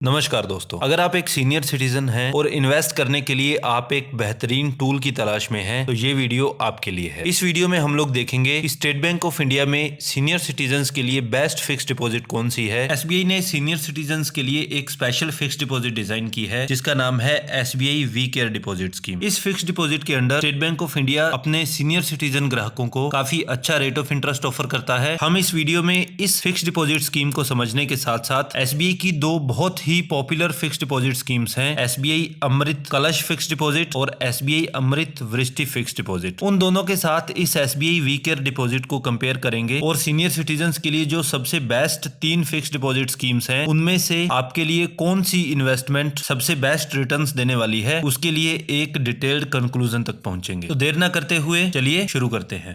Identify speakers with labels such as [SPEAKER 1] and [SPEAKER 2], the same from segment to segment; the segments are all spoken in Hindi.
[SPEAKER 1] नमस्कार दोस्तों, अगर आप एक सीनियर सिटीजन हैं और इन्वेस्ट करने के लिए आप एक बेहतरीन टूल की तलाश में हैं, तो ये वीडियो आपके लिए है। इस वीडियो में हम लोग देखेंगे कि स्टेट बैंक ऑफ इंडिया में सीनियर सिटीजन्स के लिए बेस्ट फिक्स डिपॉजिट कौन सी है। एसबीआई ने सीनियर सिटीजन्स के लिए एक स्पेशल फिक्स डिपॉजिट डिजाइन की है जिसका नाम है SBI we care deposit scheme. इस फिक्स डिपॉजिट के under State Bank of India अपने सीनियर सिटीजन ग्राहकों को काफी अच्छा रेट ऑफ इंटरेस्ट ऑफर करता है। हम इस वीडियो में इस फिक्स डिपॉजिट स्कीम को समझने के साथ साथ एसबीआई की दो बहुत ही पॉपुलर फिक्स डिपॉजिट स्कीम्स हैं, एसबीआई अमृत कलश फिक्स डिपॉजिट और एसबीआई अमृत वृष्टि फिक्स डिपॉजिट। उन दोनों के साथ इस एसबीआई वी केयर डिपॉजिट को कंपेयर करेंगे और सीनियर सिटीजन्स के लिए जो सबसे बेस्ट 3 फिक्स डिपॉजिट स्कीम्स हैं उनमें से आपके लिए कौन सी इन्वेस्टमेंट सबसे बेस्ट रिटर्न्स देने वाली है, उसके लिए एक डिटेल्ड कंक्लूजन तक पहुंचेंगे। तो देर ना करते हुए चलिए शुरू करते हैं।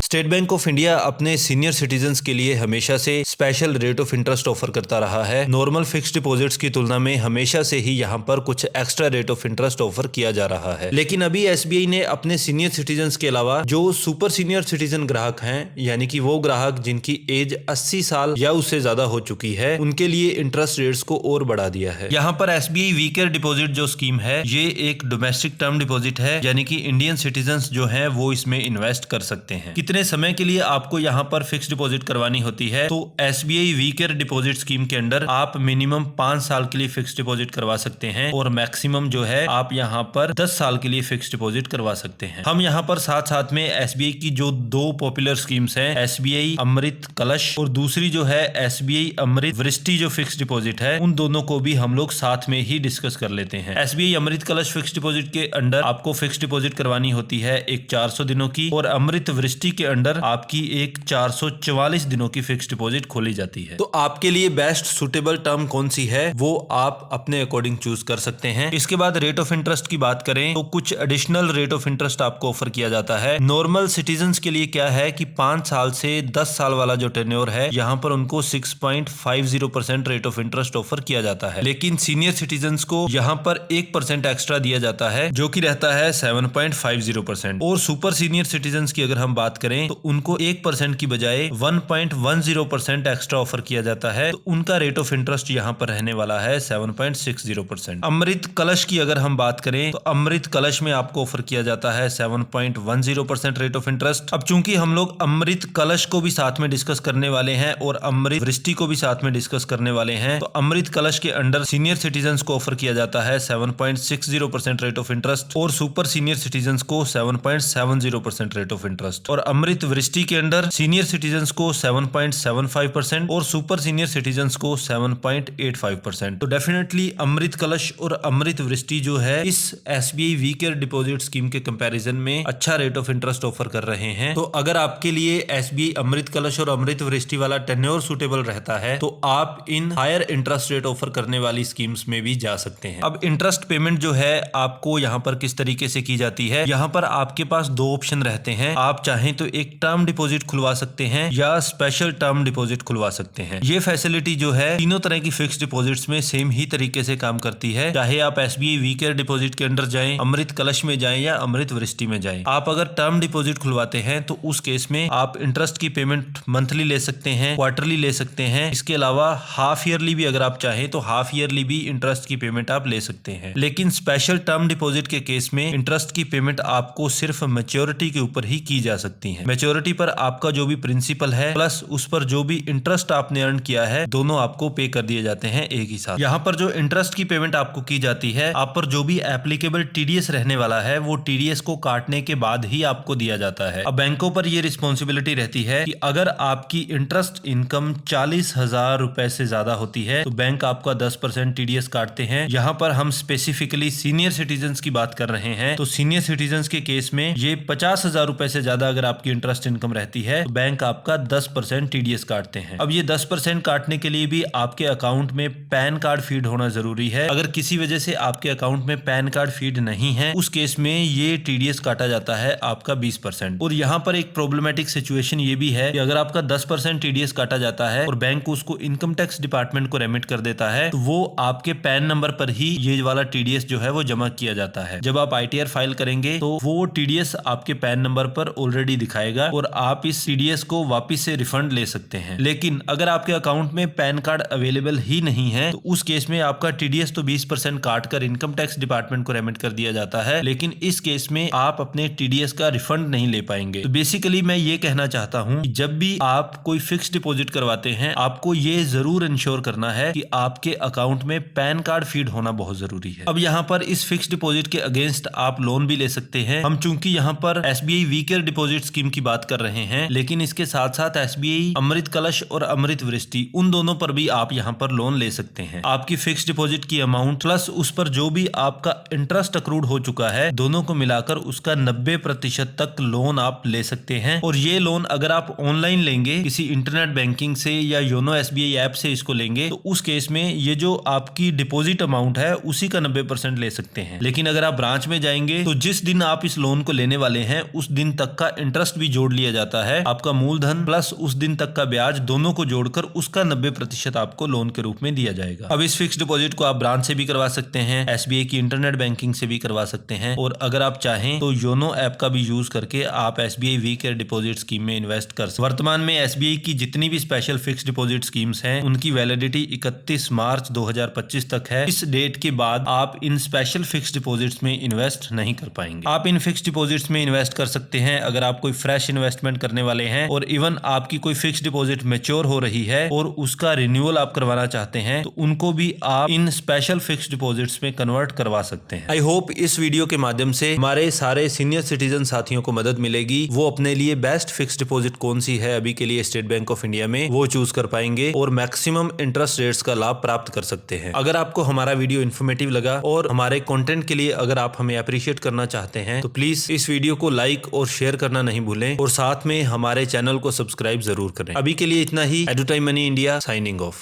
[SPEAKER 1] स्टेट बैंक ऑफ इंडिया अपने सीनियर सिटीजन्स के लिए हमेशा से special rate of interest offer करता रहा है। नॉर्मल फिक्स्ड डिपॉजिट्स की तुलना में हमेशा से ही यहाँ पर कुछ extra rate of interest offer किया जा रहा है। लेकिन अभी एसबीआई ने अपने सीनियर सिटीजन्स के अलावा जो सुपर सीनियर सिटीजन ग्राहक हैं, यानी कि वो ग्राहक जिनकी एज 80 साल या उससे ज्यादा हो चुकी है, उनके लिए इंटरेस्ट रेट्स को और बढ़ा दिया है। यहाँ पर एसबीआई वी केयर डिपॉजिट जो स्कीम है ये एक डोमेस्टिक टर्म डिपॉजिट है, यानी कि इंडियन सिटीजन्स जो है वो इसमें इन्वेस्ट कर सकते हैं। कितने समय के लिए आपको यहाँ पर फिक्स डिपॉजिट करवानी होती है, तो SBI we care deposit scheme के अंडर आप मिनिमम 5 साल के लिए फिक्स डिपॉजिट करवा सकते हैं और मैक्सिमम जो है आप यहाँ पर 10 साल के लिए फिक्स डिपॉजिट करवा सकते हैं। हम यहाँ पर साथ साथ में एसबीआई की जो दो पॉपुलर स्कीम्स हैं, एसबीआई अमृत कलश और दूसरी जो है एसबीआई अमृत वृष्टि जो फिक्स डिपॉजिट है, उन दोनों को भी हम लोग साथ में ही डिस्कस कर लेते हैं। एसबीआई अमृत कलश फिक्स डिपॉजिट के अंडर आपको फिक्स डिपॉजिट करवानी होती है एक 400 दिनों की और अमृत वृष्टि के अंडर आपकी एक 444 दिनों की फिक्स डिपॉजिट खोली जाती है। तो आपके लिए बेस्ट सुटेबल टर्म कौन सी है वो आप अपने अकॉर्डिंग चूज कर सकते हैं। इसके बाद रेट ऑफ इंटरेस्ट की बात करें तो कुछ एडिशनल रेट ऑफ इंटरेस्ट आपको ऑफर किया जाता है। नॉर्मल सिटीजन्स के लिए क्या है कि 5 साल से 10 साल वाला जो टेन्योर है, यहाँ पर उनको 6.50% रेट ऑफ इंटरेस्ट ऑफर किया जाता है। लेकिन सीनियर सिटीजन्स को यहाँ पर 1% एक्स्ट्रा दिया जाता है जो कि रहता है 7.50%। और सुपर सीनियर सिटीजन्स की अगर हम बात करें तो उनको 1% की बजाय 1.10% एक्स्ट्रा ऑफर किया जाता है, तो उनका रेट ऑफ इंटरेस्ट यहाँ पर रहने वाला है 7.60%। अमृत कलश की अगर हम बात करें तो अमृत कलश में आपको ऑफर किया जाता है 7.10% रेट ऑफ इंटरेस्ट। अब चूंकि हम लोग अमृत कलश को भी साथ में डिस्कस करने वाले हैं और अमृत वृष्टि को भी साथ में डिस्कस करने वाले हैं, तो अमृत कलश के अंडर सीनियर सिटीजन्स को ऑफर किया जाता है 7.60% रेट ऑफ इंटरेस्ट और सुपर सीनियर सिटीजन्स को 7.70% रेट ऑफ इंटरेस्ट। और अमृत वृष्टि के अंडर सीनियर सिटीजन्स को 7.75% और सुपर सीनियर सिटीजन्स को 7.85%। तो डेफिनेटली अमृत कलश और अमृत वृष्टि जो है इस SBI we care deposit scheme के कंपैरिजन में अच्छा रेट ऑफ इंटरेस्ट ऑफर कर रहे हैं। तो अगर आपके लिए एसबीआई अमृत कलश और अमृत वृष्टि वाला टेन्योर सुटेबल रहता है तो आप इन हायर इंटरेस्ट रेट ऑफर करने वाली स्कीम्स में भी जा सकते हैं। अब इंटरेस्ट पेमेंट जो है आपको यहाँ पर किस तरीके से की जाती है, यहाँ पर आपके पास दो ऑप्शन रहते हैं। आप चाहें तो एक टर्म डिपॉजिट खुलवा सकते हैं या स्पेशल टर्म डिपॉजिट खुलवा सकते हैं। ये फैसिलिटी जो है तीनों तरह की फिक्स डिपॉजिट्स में सेम ही तरीके से काम करती है, चाहे आप एसबीआई वी केयर डिपॉजिट के अंदर जाएं, अमृत कलश में जाएं या अमृत वृष्टि में जाएं। आप अगर टर्म डिपॉजिट खुलवाते हैं तो उस केस में आप इंटरेस्ट की पेमेंट मंथली ले सकते हैं, क्वार्टरली ले सकते हैं। इसके अलावा हाफ ईयरली भी अगर आप चाहें तो हाफ ईयरली भी इंटरेस्ट की पेमेंट आप ले सकते हैं। लेकिन स्पेशल टर्म डिपॉजिट के केस में इंटरेस्ट की पेमेंट आपको सिर्फ मैच्योरिटी के ऊपर ही की जा सकती है। मैच्योरिटी पर आपका जो भी प्रिंसिपल है प्लस उस पर जो भी इंटरेस्ट आपने अर्न किया है, दोनों आपको पे कर दिए जाते हैं एक ही साथ। यहाँ पर जो इंटरेस्ट की पेमेंट आपको की जाती है, आप पर जो भी एप्लीकेबल टीडीएस रहने वाला है वो टीडीएस को काटने के बाद ही आपको दिया जाता है। अब बैंकों पर यह रिस्पॉन्सिबिलिटी रहती है कि अगर आपकी इंटरेस्ट इनकम 40,000 रुपए से ज्यादा होती है तो बैंक आपका 10% टीडीएस काटते हैं। यहाँ पर हम स्पेसिफिकली सीनियर सिटीजन्स की बात कर रहे हैं, तो सीनियर सिटीजन्स के केस में ये 50,000 रुपए से ज्यादा अगर आपकी इंटरेस्ट इनकम रहती है तो बैंक आपका 10% टीडीएस काटते हैं। अब ये 10% काटने के लिए भी आपके अकाउंट में पैन कार्ड फीड होना जरूरी है। अगर किसी वजह से आपके अकाउंट में पैन कार्ड फीड नहीं है, उस केस में ये टीडीएस काटा जाता है आपका 20%। और यहाँ पर एक प्रॉब्लमेटिक सिचुएशन ये भी है कि अगर आपका 10% टीडीएस काटा जाता है और बैंक उसको इनकम टैक्स डिपार्टमेंट को रेमिट कर देता है, तो वो आपके पैन नंबर पर ही ये वाला टीडीएस जो है वो जमा किया जाता है। जब आप आईटीआर फाइल करेंगे तो वो टीडीएस आपके पैन नंबर पर ऑलरेडी दिखाएगा आएगा और आप इस टीडीएस को वापस से रिफंड ले सकते हैं। लेकिन अगर आपके अकाउंट में पैन कार्ड अवेलेबल ही नहीं है तो उस केस में आपका टीडीएस तो 20% काट कर इनकम टैक्स डिपार्टमेंट को रेमिट कर दिया जाता है, लेकिन इस केस में आप अपने टीडीएस का रिफंड नहीं ले पाएंगे। तो बेसिकली मैं ये कहना चाहता हूं कि जब भी आप कोई फिक्स डिपॉजिट करवाते हैं आपको ये जरूर इंश्योर करना है कि आपके अकाउंट में पैन कार्ड फीड होना बहुत जरूरी है। अब यहाँ पर इस फिक्स डिपॉजिट के अगेंस्ट आप लोन भी ले सकते हैं। हम चूंकि यहाँ पर SBI we care deposit scheme की बात कर रहे हैं, लेकिन इसके साथ साथ एसबीआई अमृत कलश और अमृत वृष्टि उन दोनों पर भी आप यहाँ पर लोन ले सकते हैं। आपकी फिक्स डिपॉजिट की अमाउंट प्लस उस पर जो भी आपका इंटरेस्ट अक्रूड हो चुका है दोनों को मिलाकर उसका 90% तक लोन आप ले सकते हैं। और ये लोन अगर आप ऑनलाइन लेंगे किसी इंटरनेट बैंकिंग से या योनो एसबीआई ऐप से इसको लेंगे तो उस केस में ये जो आपकी डिपॉजिट अमाउंट है उसी का 90% ले सकते हैं। लेकिन अगर आप ब्रांच में जाएंगे तो जिस दिन आप इस लोन को लेने वाले हैं उस दिन तक का इंटरेस्ट भी जोड़ लिया जाता है। आपका मूलधन प्लस उस दिन तक का ब्याज दोनों को जोड़कर उसका 90% आपको लोन के रूप में दिया जाएगा। अब इस फिक्स डिपॉजिट को आप ब्रांच से भी करवा सकते हैं, एसबीआई की इंटरनेट बैंकिंग से भी करवा सकते हैं और अगर आप चाहें तो योनो ऐप का भी यूज करके आप SBI we care deposit scheme में इन्वेस्ट कर सकते हैं। वर्तमान में एसबीआई की जितनी भी स्पेशल फिक्स डिपॉजिट स्कीम्स हैं उनकी वैलिडिटी 31 मार्च 2025 तक है। इस डेट के बाद आप इन स्पेशल फिक्स डिपॉजिट्स में इन्वेस्ट नहीं कर पाएंगे। आप इन फिक्स डिपॉजिट्स में इन्वेस्ट कर सकते हैं अगर आप कोई फ्रेश इन्वेस्टमेंट करने वाले हैं और इवन आपकी कोई फिक्स डिपॉजिट मैच्योर हो रही है और उसका रिन्यूअल आप करवाना चाहते हैं तो उनको भी आप इन स्पेशल फिक्स डिपॉजिट्स में कन्वर्ट करवा सकते हैं। आई होप इस वीडियो के माध्यम से हमारे सारे सीनियर सिटीजन साथियों को मदद मिलेगी। वो अपने लिए बेस्ट फिक्स डिपॉजिट कौन सी है अभी के लिए स्टेट बैंक ऑफ इंडिया में वो चूज कर पाएंगे और मैक्सिमम इंटरेस्ट रेट्स का लाभ प्राप्त कर सकते हैं। अगर आपको हमारा वीडियो इन्फॉर्मेटिव लगा और हमारे कंटेंट के लिए अगर आप हमें अप्रिशिएट करना चाहते हैं तो प्लीज इस वीडियो को लाइक और शेयर करना नहीं भूलें और साथ में हमारे चैनल को सब्सक्राइब जरूर करें। अभी के लिए इतना ही। एडुटाइम मनी इंडिया साइनिंग ऑफ।